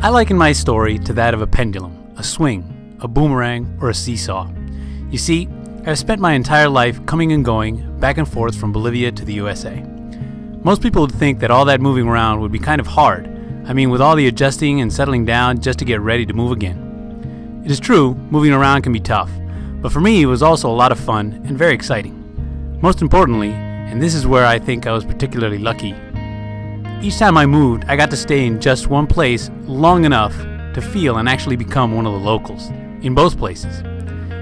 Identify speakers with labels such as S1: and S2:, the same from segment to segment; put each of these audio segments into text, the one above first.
S1: I liken my story to that of a pendulum, a swing, a boomerang, or a seesaw. You see, I've spent my entire life coming and going, back and forth from Bolivia to the USA. Most people would think that all that moving around would be kind of hard. I mean, with all the adjusting and settling down just to get ready to move again. It is true, moving around can be tough, but for me it was also a lot of fun and very exciting. Most importantly, and this is where I think I was particularly lucky, each time I moved, I got to stay in just one place long enough to feel and actually become one of the locals, in both places.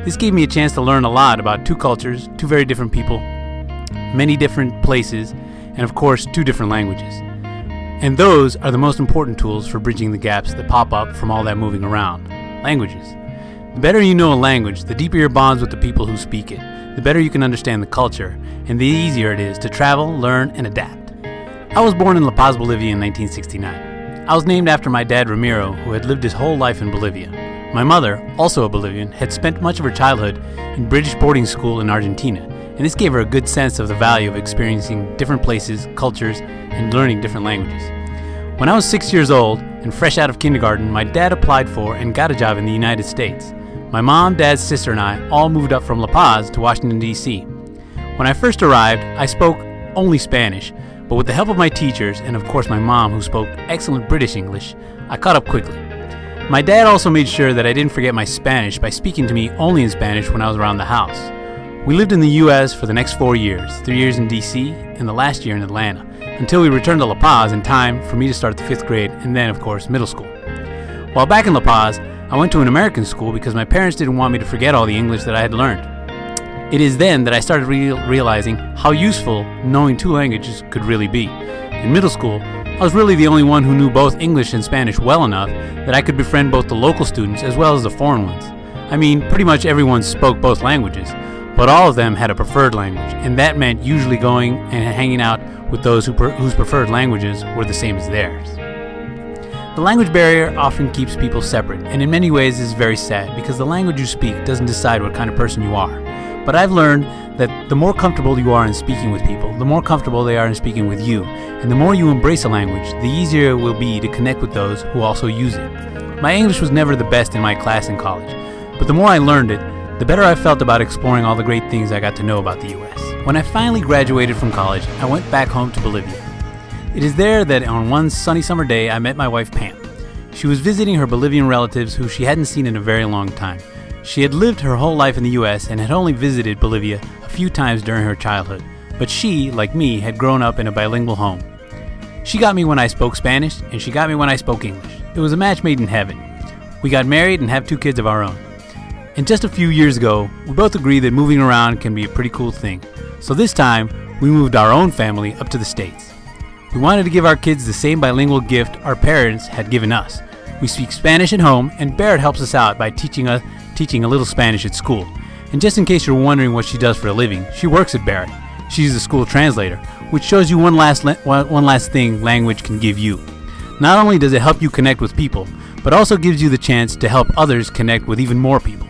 S1: This gave me a chance to learn a lot about two cultures, two very different people, many different places, and of course, two different languages. And those are the most important tools for bridging the gaps that pop up from all that moving around. Languages. The better you know a language, the deeper your bonds with the people who speak it, the better you can understand the culture, and the easier it is to travel, learn, and adapt. I was born in La Paz, Bolivia in 1969. I was named after my dad Ramiro, who had lived his whole life in Bolivia. My mother, also a Bolivian, had spent much of her childhood in British boarding school in Argentina, and this gave her a good sense of the value of experiencing different places, cultures, and learning different languages. When I was 6 years old and fresh out of kindergarten, my dad applied for and got a job in the United States. My mom, dad, sister, and I all moved up from La Paz to Washington, D.C. When I first arrived, I spoke only Spanish, but with the help of my teachers, and of course my mom who spoke excellent British English, I caught up quickly. My dad also made sure that I didn't forget my Spanish by speaking to me only in Spanish when I was around the house. We lived in the U.S. for the next 4 years, 3 years in D.C. and the last year in Atlanta, until we returned to La Paz in time for me to start the 5th grade and then, of course, middle school. While back in La Paz, I went to an American school because my parents didn't want me to forget all the English that I had learned. It is then that I started realizing how useful knowing two languages could really be. In middle school, I was really the only one who knew both English and Spanish well enough that I could befriend both the local students as well as the foreign ones. I mean, pretty much everyone spoke both languages, but all of them had a preferred language, and that meant usually going and hanging out with those whose preferred languages were the same as theirs. The language barrier often keeps people separate, and in many ways is very sad because the language you speak doesn't decide what kind of person you are. But I've learned that the more comfortable you are in speaking with people, the more comfortable they are in speaking with you, and the more you embrace a language, the easier it will be to connect with those who also use it. My English was never the best in my class in college, but the more I learned it, the better I felt about exploring all the great things I got to know about the U.S. When I finally graduated from college, I went back home to Bolivia. It is there that on one sunny summer day I met my wife Pam. She was visiting her Bolivian relatives who she hadn't seen in a very long time. She had lived her whole life in the U.S. and had only visited Bolivia a few times during her childhood, but she, like me, had grown up in a bilingual home. She got me when I spoke Spanish, and she got me when I spoke English. It was a match made in heaven. We got married and have 2 kids of our own. And just a few years ago, we both agreed that moving around can be a pretty cool thing. So this time, we moved our own family up to the States. We wanted to give our kids the same bilingual gift our parents had given us. We speak Spanish at home, and Barrett helps us out by teaching a little Spanish at school. And just in case you're wondering what she does for a living, she works at Barrett. She's the school translator, which shows you one last thing language can give you. Not only does it help you connect with people, but also gives you the chance to help others connect with even more people.